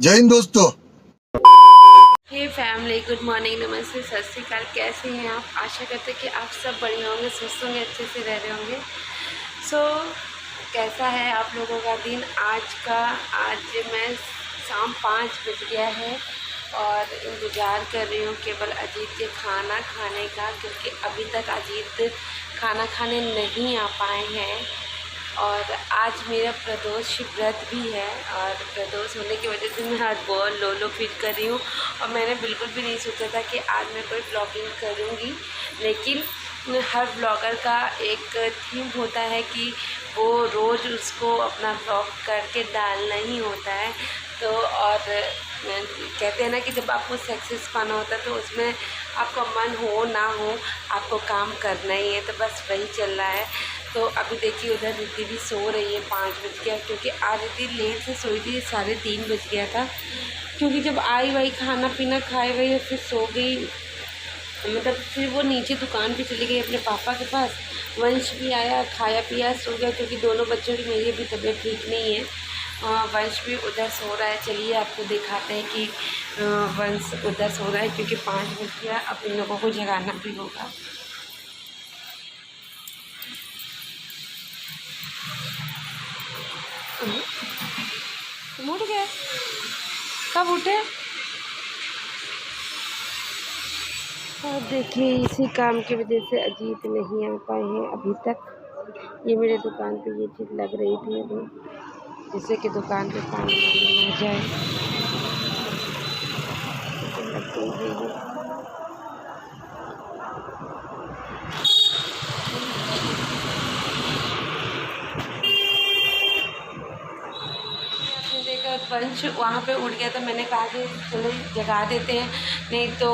जय हिंद दोस्तों। हे family, good morning, नमस्ते, सत श्री अकाल। कैसे हैं आप? आशा करते हैं कि आप सब बढ़िया होंगे, स्वस्थ होंगे, अच्छे से रह रहे होंगे। कैसा है आप लोगों का दिन आज मैं शाम 5 बज गया है और इंतज़ार कर रही हूँ केवल अजीत के खाना खाने का, क्योंकि अभी तक अजीत खाना खाने नहीं आ पाए हैं। और आज मेरा प्रदोष व्रत भी है और प्रदोष होने की वजह से मैं आज बहुत लो फील कर रही हूँ। और मैंने बिल्कुल भी नहीं सोचा था कि आज मैं कोई ब्लॉगिंग करूँगी, लेकिन हर ब्लॉगर का एक थीम होता है कि वो रोज़ उसको अपना ब्लॉग करके डालना ही होता है। तो और कहते हैं ना कि जब आपको सक्सेस पाना होता है तो उसमें आपका मन हो ना हो, आपको काम करना ही है। तो बस वही चल रहा है। तो अभी देखिए उधर रिद्धि भी सो रही है, 5 बज गया, क्योंकि आज रिद्धि लेट से सोई थी, 3:30 बज गया था। क्योंकि जब आई वही खाना पीना खाए वही और फिर सो गई, मतलब फिर वो नीचे दुकान पे चली गई अपने पापा के पास। वंश भी आया, खाया पिया, सो गया, क्योंकि दोनों बच्चों की मेरी भी तबीयत ठीक नहीं है। वंश भी उधर सो रहा है। चलिए आपको दिखाते हैं कि वंश उधर सो रहा है, क्योंकि 5 बज गया, अब इन लोगों को जगाना भी होगा। तुम उठ गए? कब उठे? और देखिए इसी काम की वजह से अजीत नहीं आ पाए हैं अभी तक। ये मेरे दुकान पे ये चीज़ लग रही थी अभी, जिससे कि दुकान पे पानी वानी ना जाए, लग गई है। वंश वहाँ पे उठ गया तो मैंने कहा कि चलो जगा देते हैं, नहीं तो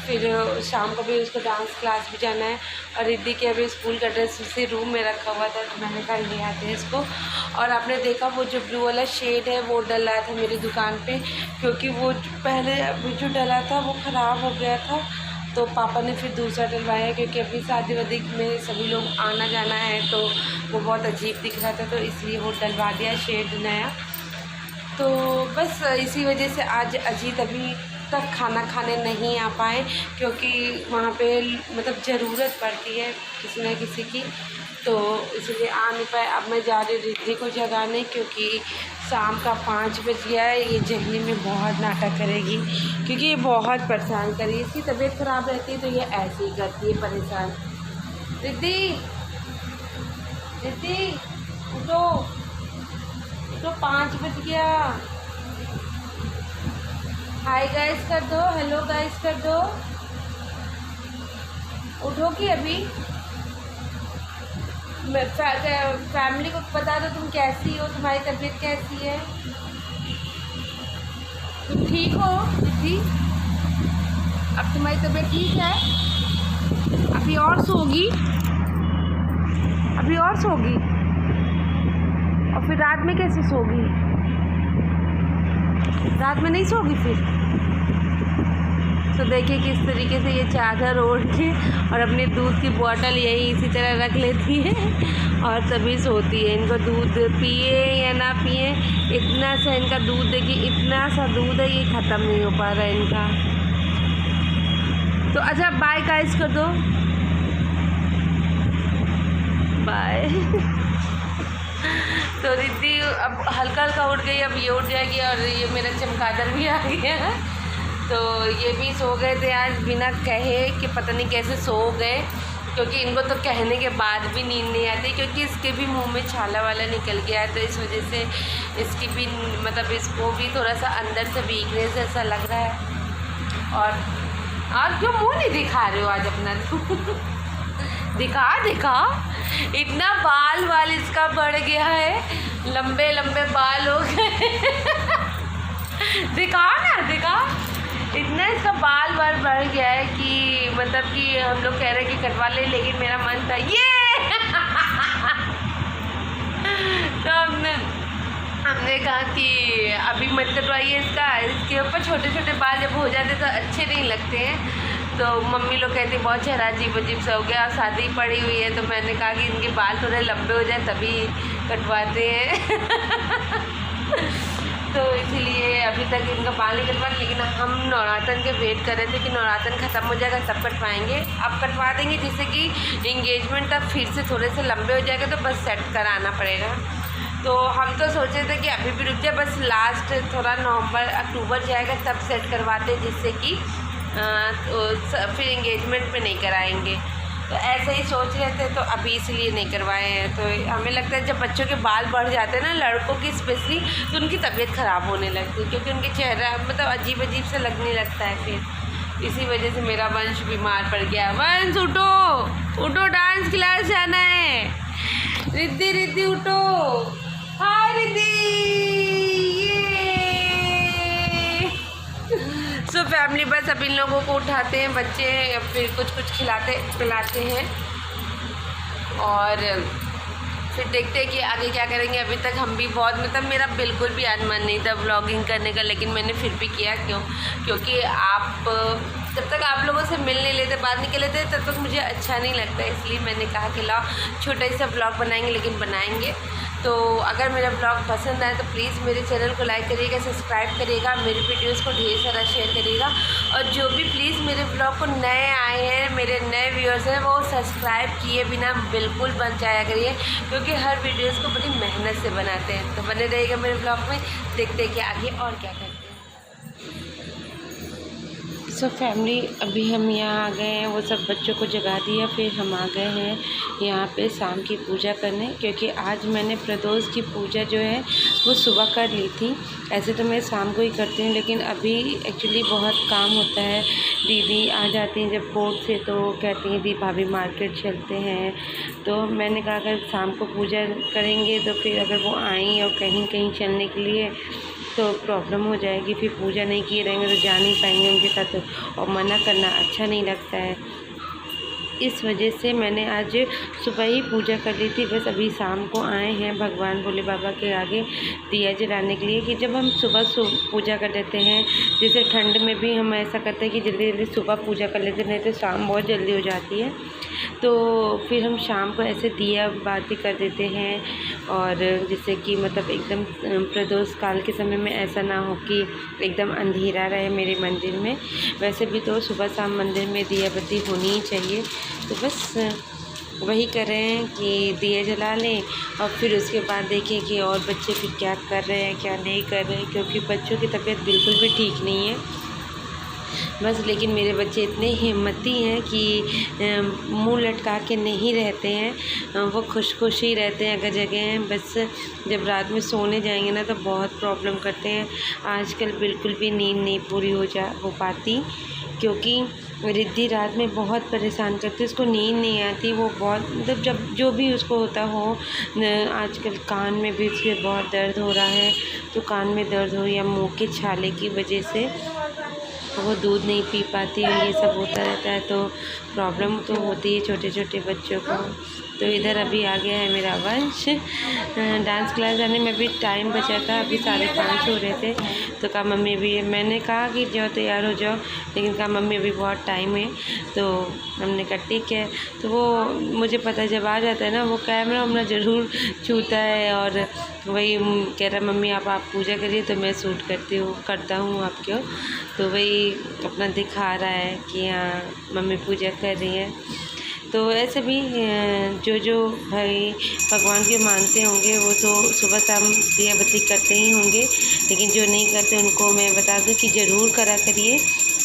फिर शाम को भी उसको डांस क्लास भी जाना है। और रिद्धि के अभी स्कूल का ड्रेस उसी रूम में रखा हुआ था, तो मैंने कहा ले आते हैं इसको। और आपने देखा वो जो ब्लू वाला शेड है वो डला था मेरी दुकान पे, क्योंकि वो पहले अभी जो डला था वो ख़राब हो गया था, तो पापा ने फिर दूसरा डलवाया, क्योंकि अभी शादी वादी में सभी लोग आना जाना है तो वो बहुत अजीब दिख रहा था, तो इसलिए वो डलवा दिया शेड नया। तो बस इसी वजह से आज अजीत अभी तक खाना खाने नहीं आ पाए, क्योंकि वहाँ पे मतलब ज़रूरत पड़ती है किसी न किसी की, तो इसलिए आ नहीं पाए। अब मैं जा रही रिद्धि को जगाने, क्योंकि शाम का 5 बज गया है। ये जगने में बहुत नाटक करेगी, क्योंकि ये बहुत परेशान करी, इसकी तबीयत ख़राब रहती है तो ये ऐसे ही करती है परेशान। रिद्धि, रिद्धि उठो, तो 5 बज गया। हाय गाइस कर दो, हेलो गाइस कर दो। उठोगी अभी? फैमिली को बता दो तुम कैसी हो, तुम्हारी तबीयत कैसी है, तुम ठीक हो दीदी? अब तुम्हारी तबीयत ठीक है? अभी और सोगी? अभी और सोगी? और फिर रात में कैसे सोगी? रात में नहीं सोगी फिर? तो देखिए किस तरीके से ये चादर ओढ़ के और अपने दूध की बोतल यही इसी तरह रख लेती है और तभी सोती है। इनको दूध पिए या ना पिए, इतना सा इनका दूध देखिए, इतना सा दूध है, ये ख़त्म नहीं हो पा रहा है इनका। तो अच्छा बाय गाइस कर दो, बाय। तो रिद्धि अब हल्का हल्का उठ गई, अब ये उठ जाएगी और ये मेरा चमगादड़ भी आ गया है। तो ये भी सो गए थे आज बिना कहे कि पता नहीं कैसे सो गए, क्योंकि इनको तो कहने के बाद भी नींद नहीं आती, क्योंकि इसके भी मुंह में छाला वाला निकल गया है, तो इस वजह से इसकी भी मतलब इसको भी थोड़ा सा अंदर से वीकनेस ऐसा लग रहा है। और क्यों मुँह नहीं दिखा रहे हो आज अपना? दिखा इतना बाल इसका बढ़ गया है, लंबे लंबे बाल हो गए। दिखा इतना इसका बाल बढ़ गया है कि मतलब कि हम लोग कह रहे हैं कि कटवा ले, लेकिन मेरा मन था ये। तो हमने कहा कि अभी मत कटवाइए इसके ऊपर छोटे छोटे बाल जब हो जाते तो अच्छे नहीं लगते हैं। तो मम्मी लोग कहती बहुत चेहरा अजीब अजीब सा हो गया, शादी पड़ी हुई है, तो मैंने कहा कि इनके बाल थोड़े लंबे हो जाए तभी कटवाते हैं। तो इसीलिए अभी तक इनका बाल नहीं कटवा, लेकिन हम नवरात्र के वेट कर रहे थे कि नवरात्र ख़त्म हो जाएगा तब कटवाएंगे। अब कटवा देंगे जिससे कि इंगेजमेंट तब फिर से थोड़े से लंबे हो जाएगा, तो बस सेट कराना पड़ेगा। तो हम तो सोचे थे कि अभी भी रुक जाए, बस लास्ट थोड़ा नवंबर अक्टूबर जाएगा तब सेट करवाते, जिससे कि फिर इंगेजमेंट में नहीं कराएंगे। तो ऐसे ही सोच रहे थे, तो अभी इसलिए नहीं करवाए हैं। तो हमें लगता है जब बच्चों के बाल बढ़ जाते हैं ना, लड़कों की स्पेशली, तो उनकी तबीयत ख़राब होने लगती है, क्योंकि उनके चेहरा मतलब अजीब अजीब से लगने लगता है। फिर इसी वजह से मेरा वंश बीमार पड़ गया। वंश उठो उठो, डांस क्लास जाना है। रिद्धि रिद्धि उठो। हाय रिद्धि। सो फैमिली बस अब इन लोगों को उठाते हैं बच्चे, फिर कुछ खिलाते पिलाते हैं और फिर देखते हैं कि आगे क्या करेंगे। अभी तक हम भी बहुत मतलब मेरा बिल्कुल भी आज मन नहीं था व्लॉगिंग करने का, लेकिन मैंने फिर भी किया। क्योंकि आप जब तक आप लोगों से मिल नहीं लेते, बात नहीं कर लेते, तब तक मुझे अच्छा नहीं लगता। इसलिए मैंने कहा कि लाओ छोटा सा व्लॉग बनाएंगे, लेकिन बनाएंगे। तो अगर मेरा ब्लॉग पसंद आए तो प्लीज़ मेरे चैनल को लाइक करिएगा, सब्सक्राइब करिएगा, मेरे वीडियोस को ढेर सारा शेयर करिएगा। और जो भी प्लीज़ मेरे ब्लॉग को नए आए हैं, मेरे नए व्यूअर्स हैं, वो सब्सक्राइब किए बिना बिल्कुल बन जाया करिए, क्योंकि हर वीडियोस को बड़ी मेहनत से बनाते हैं। तो बने रहिएगा मेरे ब्लॉग में, देखते हैं कि आगे और क्या करते हैं। सो फैमिली अभी हम यहाँ आ गए हैं, वो सब बच्चों को जगा दिया, फिर हम आ गए हैं यहाँ पे शाम की पूजा करने, क्योंकि आज मैंने प्रदोष की पूजा जो है वो सुबह कर ली थी। ऐसे तो मैं शाम को ही करती हूँ, लेकिन अभी एक्चुअली बहुत काम होता है। दीदी आ जाती हैं जब कोर्ट से, तो कहती हैं दी भाभी मार्केट चलते हैं। तो मैंने कहा अगर शाम को पूजा करेंगे तो फिर अगर वो आएँ और कहीं कहीं चलने के लिए तो प्रॉब्लम हो जाएगी, फिर पूजा नहीं किए रहेंगे तो जा नहीं पाएंगे उनके साथ, और मना करना अच्छा नहीं लगता है। इस वजह से मैंने आज सुबह ही पूजा कर ली थी। बस अभी शाम को आए हैं भगवान भोले बाबा के आगे दिया जलाने के लिए, कि जब हम सुबह पूजा कर लेते हैं, जैसे ठंड में भी हम ऐसा करते हैं कि जल्दी जल्दी सुबह पूजा कर लेते, नहीं तो शाम बहुत जल्दी हो जाती है। तो फिर हम शाम को ऐसे दिया बाती कर देते हैं, और जिससे कि मतलब एकदम प्रदोष काल के समय में ऐसा ना हो कि एकदम अंधेरा रहे मेरे मंदिर में। वैसे भी तो सुबह शाम मंदिर में दिया बत्ती होनी ही चाहिए। तो बस वही करें कि दिए जला लें, और फिर उसके बाद देखें कि और बच्चे फिर क्या कर रहे हैं क्या नहीं कर रहे हैं, क्योंकि बच्चों की तबीयत बिल्कुल भी ठीक नहीं है। बस लेकिन मेरे बच्चे इतने हिम्मती हैं कि मुंह लटका के नहीं रहते हैं, वो खुश ही रहते हैं अगर जगह हैं। बस जब रात में सोने जाएंगे ना तो बहुत प्रॉब्लम करते हैं। आजकल बिल्कुल भी नींद नहीं पूरी हो पाती, क्योंकि रिद्धि रात में बहुत परेशान करती है, उसको नींद नहीं आती। वो बहुत मतलब जब जो भी उसको होता हो, आजकल कान में भी उसके बहुत दर्द हो रहा है, तो कान में दर्द हो या मुंह के छाले की वजह से वो दूध नहीं पी पाती है, ये सब होता रहता है। तो प्रॉब्लम तो होती है छोटे छोटे बच्चों को। तो इधर अभी आ गया है मेरा वंश। डांस क्लास जाने में भी टाइम बचा था, अभी 5:30 हो रहे थे। तो कहा मम्मी भी, मैंने कहा कि जाओ तैयार हो जाओ, लेकिन कहा मम्मी अभी बहुत टाइम है। तो हमने कहा ठीक है। तो वो मुझे पता है जब आ जाता है ना, वो कैमरा अपना ज़रूर छूता है, और वही कह रहा मम्मी आप पूजा करिए तो मैं शूट करता हूँ आपको। तो वही अपना दिखा रहा है कि हाँ मम्मी पूजा कर रही है। तो ऐसे भी जो भाई भगवान के मानते होंगे वो तो सुबह शाम दिया बत्ती करते ही होंगे, लेकिन जो नहीं करते उनको मैं बता दूं कि ज़रूर करा करिए,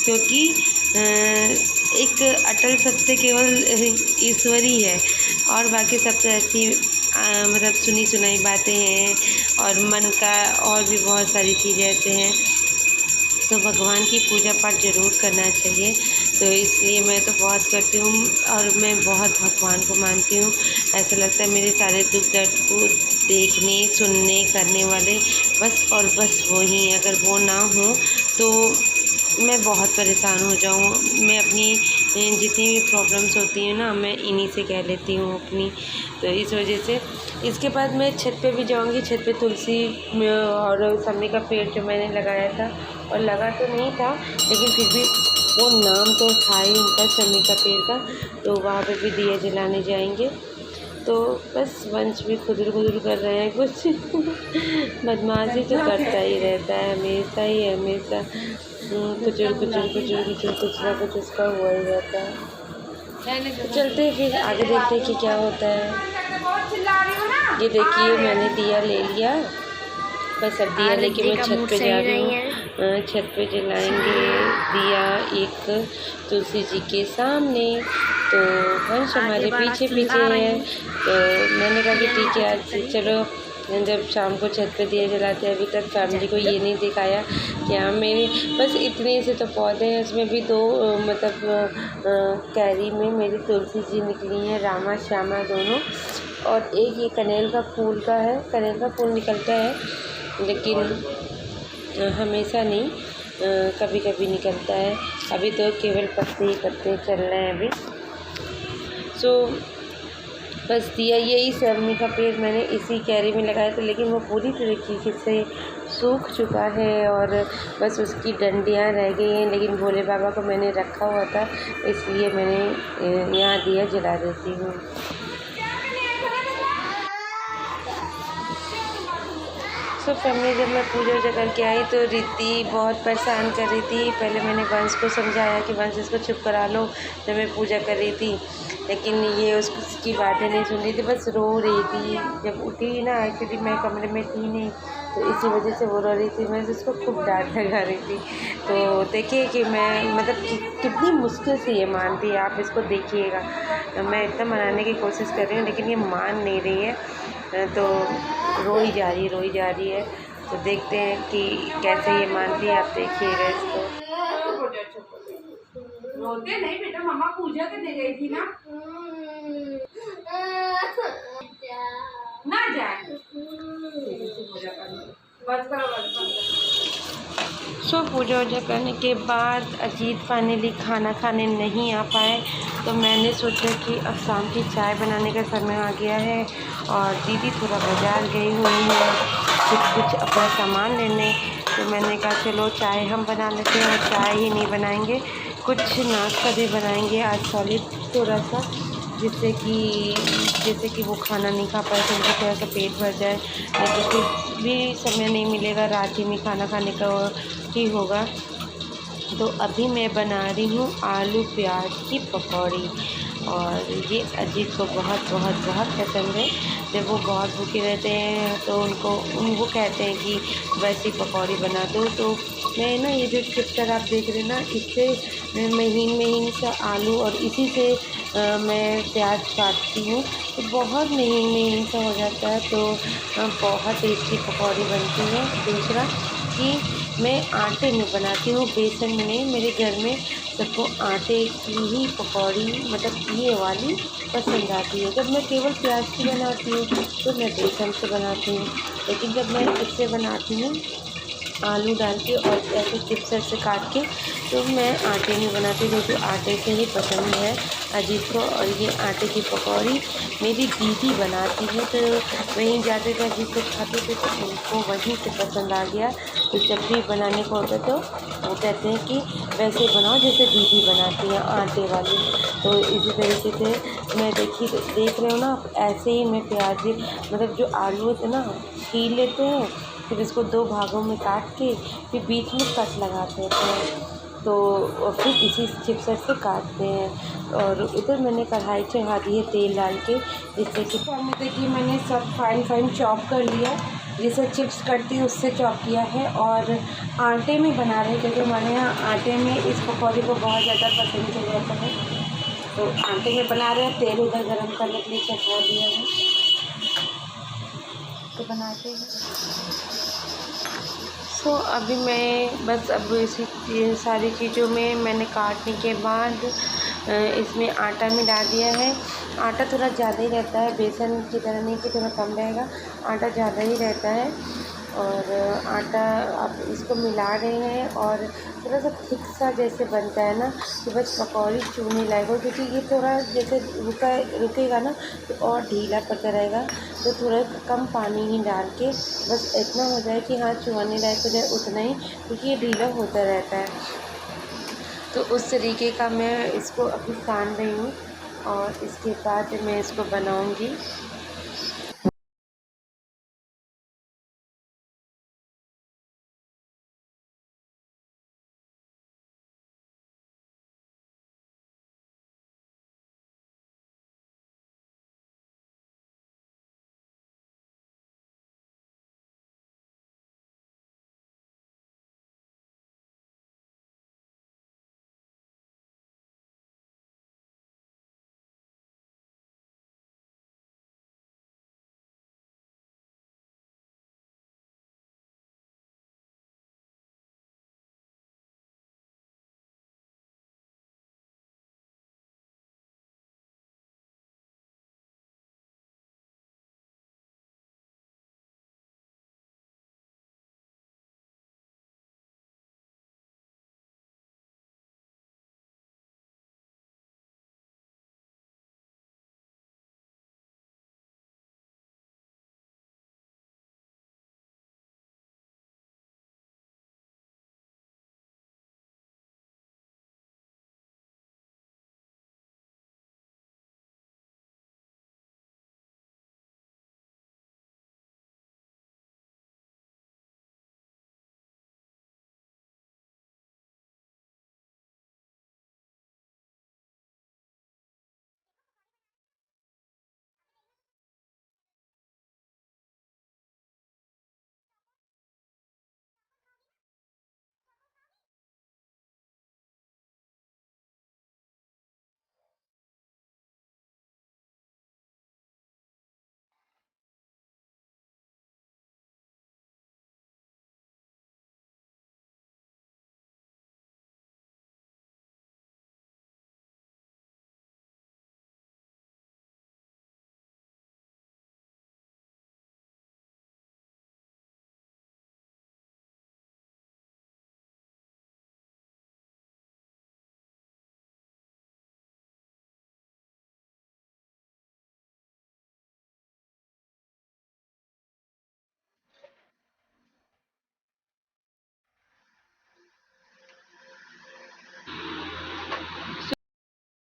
क्योंकि एक अटल सत्य केवल ईश्वर ही है, और बाकी सब तो ऐसी मतलब सुनी सुनाई बातें हैं, और मन का और भी बहुत सारी चीज़ें ऐसे हैं। तो भगवान की पूजा पाठ ज़रूर करना चाहिए। तो इसलिए मैं तो बहुत करती हूँ, और मैं बहुत भगवान को मानती हूँ। ऐसा लगता है मेरे सारे दुख दर्द को देखने सुनने करने वाले बस वो ही, अगर वो ना हो तो मैं बहुत परेशान हो जाऊँ। मैं अपनी जितनी भी प्रॉब्लम्स होती हैं ना, मैं इन्हीं से कह लेती हूँ अपनी। तो इस वजह से इसके बाद मैं छत पे भी जाऊँगी। छत पे तुलसी और समी का पेड़ जो मैंने लगाया था, और लगा तो नहीं था लेकिन फिर भी वो नाम तो था ही उनका, समी का पेड़ का, तो वहाँ पे भी दिया जलाने जाएंगे। तो बस वंश भी खुदर खुदर कर रहे हैं कुछ बदमाशी तो करता ही रहता है हमेशा ही, हमेशा कुचर कुचर कुचर कुचर कुछ ना कुछ उसका हुआ ही रहता है। तो चलते हैं फिर आगे, देखते हैं कि क्या होता है। ये देखिए मैंने दिया ले लिया, बस अब दिया लेके मैं छत पे जा रही हूँ। छत पे जलाएंगे दिया एक तुलसी जी के सामने। तो वंश हमारे पीछे पीछे है, तो मैंने कहा कि ठीक है आज चलो जब शाम को छत पे दिया जलाते हैं। अभी तक फैमिली को ये नहीं दिखाया कि हाँ मेरे बस इतने से तो पौधे हैं, उसमें भी दो मतलब कैरी में मेरी तुलसी जी निकली हैं, रामा श्यामा दोनों, और एक ये कनेल का फूल का है। कनेल का फूल निकलता है लेकिन हमेशा नहीं, कभी कभी निकलता है। अभी तो केवल पत्ते ही पत्ते चल रहे हैं अभी। सो बस दिया यही सरमी का पेड़ मैंने इसी कैरी में लगाया था, लेकिन वो पूरी तरीके से सूख चुका है और बस उसकी डंडियाँ रह गई हैं। लेकिन भोले बाबा को मैंने रखा हुआ था, इसलिए मैंने यहाँ दिया जला देती हूँ। सो फैमिली जब मैं पूजा वूजा करके आई तो रिद्धि बहुत परेशान कर रही थी। पहले मैंने वंश को समझाया कि वंश इसको चुप करा लो जब मैं पूजा कर रही थी, लेकिन ये उसकी बातें नहीं सुन रही थी, बस रो रही थी। जब उठी ना, एक्चुअली मैं कमरे में थी नहीं, तो इसी वजह से वो रो रही थी। मैं उसको खूब डांट लगा रही थी। तो देखिए कि मैं मतलब कितनी मुश्किल से ये मानती है, आप इसको देखिएगा। मैं इतना मनाने की कोशिश कर रही हूँ लेकिन ये मान नहीं रही है, तो रो ही जा रही है। तो देखते हैं कि कैसे ये मानती है, आप देखिएगा इसको। रोते नहीं बेटा, मम्मा पूजा करने गई थी ना, ना जाए सो पूजा वूजा करने के बाद अजीत फाइनली खाना खाने नहीं आ पाए, तो मैंने सोचा कि अब शाम की चाय बनाने का समय आ गया है और दीदी थोड़ा बाज़ार गई हुई है कुछ अपना सामान लेने। तो मैंने कहा चलो चाय हम बना लेते हैं, और चाय ही नहीं बनाएंगे, कुछ नाश्ता भी बनाएंगे आज सॉलिड थोड़ा सा, जैसे कि वो खाना नहीं खा पाए तो उनको थोड़ा सा पेट भर जाए। नहीं तो फिर भी समय नहीं मिलेगा, रात ही में खाना खाने का ही होगा। तो अभी मैं बना रही हूँ आलू प्याज की पकौड़ी, और ये अजीत को बहुत बहुत बहुत पसंद है। जब वो बहुत भूखे रहते हैं तो उनको कहते हैं कि वैसी पकौड़ी बना दो। तो मैं ना ये जो चिप्टर आप देख रहे हैं ना, इससे मैं महीन सा आलू और इसी से मैं प्याज काटती हूँ, तो बहुत महीन सा हो जाता है, तो बहुत टेस्टी पकौड़ी बनती है। दूसरा कि मैं आटे में बनाती हूँ, बेसन में नहीं। मेरे घर में सबको आटे की ही पकौड़ी मतलब ये वाली पसंद आती है। जब मैं केवल प्याज की बनाती हूँ तो मैं बेसन से बनाती हूँ, लेकिन जब मैं इससे बनाती हूँ आलू डाल के और ऐसे चिप्स से काट के, तो मैं आटे में बनाती हूँ, क्योंकि आटे से ही पसंद है अजीत को। और ये आटे की पकौड़ी मेरी दीदी बनाती है, तो वहीं जाते थे अजीत को खाते थे तो उनको वहीं से पसंद आ गया। तो जब भी बनाने को होता तो वो कहते हैं कि वैसे बनाओ जैसे दीदी बनाती हैं आटे वाली। तो इसी तरीके से मैं देख रहे हो ना, ऐसे ही मैं प्याज मतलब जो आलू होते ना छील लेते हैं, फिर इसको दो भागों में काट के फिर बीच में कट लगाते हैं, तो फिर इसी चिप्सर से काटते हैं। और इधर मैंने कढ़ाई चढ़ा दी है तेल डाल के, जिससे कि देखिए मैंने सब फाइन चॉप कर लिया, जैसे चिप्स करती है उससे चॉप किया है। और आटे में बना रहे हैं, क्योंकि हमारे यहाँ आटे में इस पकौड़ी को बहुत ज़्यादा पसंद किया जाता है, तो आटे में बना रहे हैं। तेल उधर गर्म करने के लिए चढ़ा दिया है, तो बनाते हैं। सो अभी मैं बस अब इसी सारी चीज़ों में मैंने काटने के बाद इसमें आटा में डाल दिया है। आटा थोड़ा ज़्यादा ही रहता है, बेसन की तरह नहीं कि थोड़ा कम रहेगा, आटा ज़्यादा ही रहता है। और आटा आप इसको मिला रहे हैं और थोड़ा सा थिक सा जैसे बनता है ना, कि बस पकौड़ी चूने लाएगा, क्योंकि ये थोड़ा जैसे रुकेगा ना तो और ढीला पड़ता रहेगा। तो थोड़ा कम पानी ही डाल के बस इतना हो जाए कि हाँ चुवाने लायक हो जाए, उतना ही, क्योंकि ये ढीला होता रहता है। तो उस तरीके का मैं इसको अभी सान रही हूँ। और इसके बाद मैं इसको बनाऊंगी।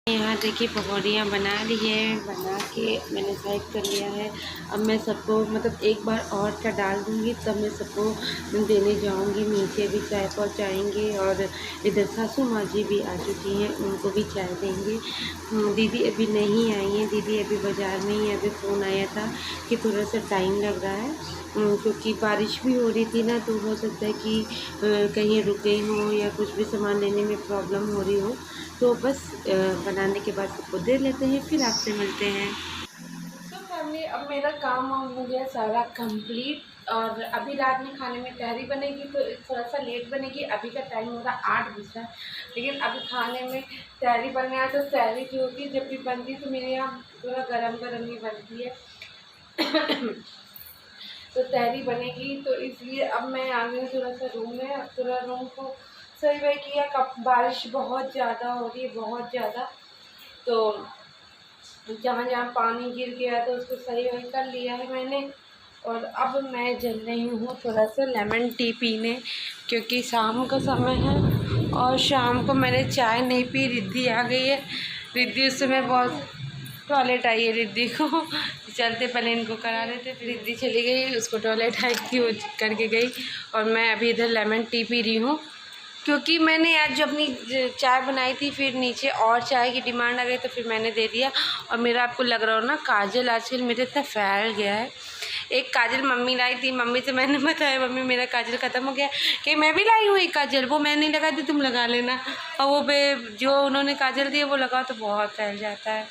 यहाँ देखिए पकौड़ियाँ बना ली है, बना के मैंने साइड कर लिया है। अब मैं सबको मतलब एक बार और क्या डाल दूँगी, तब मैं सबको देने जाऊँगी। नीचे भी चाय पहुँचाएँगे और इधर सासू माँ जी भी आ चुकी हैं, उनको भी चाय देंगे। दीदी अभी नहीं आई हैं, दीदी अभी बाज़ार में ही। अभी फ़ोन आया था कि थोड़ा सा टाइम लग रहा है क्योंकि बारिश भी हो रही थी ना, तो हो सकता है कि कहीं रुक गई हों या कुछ भी सामान लेने में प्रॉब्लम हो रही हो। तो बस बनाने के बाद सबको दे लेते हैं, फिर आपसे मिलते हैं। तो फैमिली, अब मेरा काम हो गया सारा कंप्लीट और अभी रात में खाने में तहरी बनेगी, तो थोड़ा सा लेट बनेगी। अभी का टाइम हो रहा 8 बज रहा है, लेकिन अभी खाने में तहरी बनने आया। तो तहरी जो होती है जब भी बनती है तो मेरे यहाँ पूरा गरम गरम ही बनती है। तो तहरी बनेगी, तो इसलिए अब मैं आ गई थोड़ा सा रूम में। अब थोड़ा रूम को सही वही किया। कब बारिश बहुत ज़्यादा हो रही है, बहुत ज़्यादा, तो जहाँ जहाँ पानी गिर गया तो उसको सही वही कर लिया है मैंने। और अब मैं चल रही हूँ थोड़ा सा लेमन टी पीने, क्योंकि शाम का समय है और शाम को मैंने चाय नहीं पी। रिद्धि आ गई है, रिद्धि उस समय बहुत टॉयलेट आई है रिद्धि को। चलते पहले इनको करा देते, फिर रिद्धि चली गई, उसको टॉयलेट आई थी, वो करके गई। और मैं अभी इधर लेमन टी पी रही हूँ, क्योंकि मैंने आज जो अपनी चाय बनाई थी, फिर नीचे और चाय की डिमांड आ गई, तो फिर मैंने दे दिया। और मेरा आपको लग रहा हो ना, काजल आजकल मेरे इतना फैल गया है। एक काजल मम्मी लाई थी, मम्मी से मैंने बताया मम्मी मेरा काजल ख़त्म हो गया, कि मैं भी लाई हूँ एक काजल, वो मैं नहीं लगा दी, तुम लगा लेना। और वो जो उन्होंने काजल दिया वो लगा तो बहुत फैल जाता है।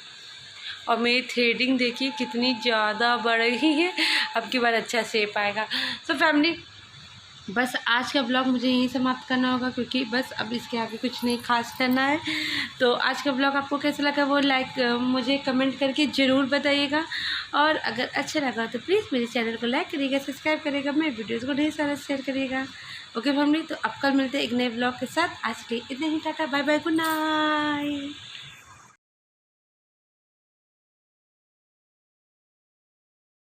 और मेरी थ्रेडिंग देखिए कितनी ज़्यादा बढ़ गई है, अब की बार अच्छा शेप आएगा। तो फैमिली, बस आज का ब्लॉग मुझे यहीं समाप्त करना होगा, क्योंकि बस अब इसके आगे कुछ नहीं खास करना है। तो आज का ब्लॉग आपको कैसा लगा वो मुझे कमेंट करके ज़रूर बताइएगा। और अगर अच्छा लगा तो प्लीज़ मेरे चैनल को लाइक करिएगा, सब्सक्राइब करिएगा, मेरे वीडियोज़ को ढेर सारा शेयर करिएगा। ओके फैमिली, तो अब कल मिलते हैं एक नए ब्लॉग के साथ। आज के लिए इतना ही, tata bye bye, good night.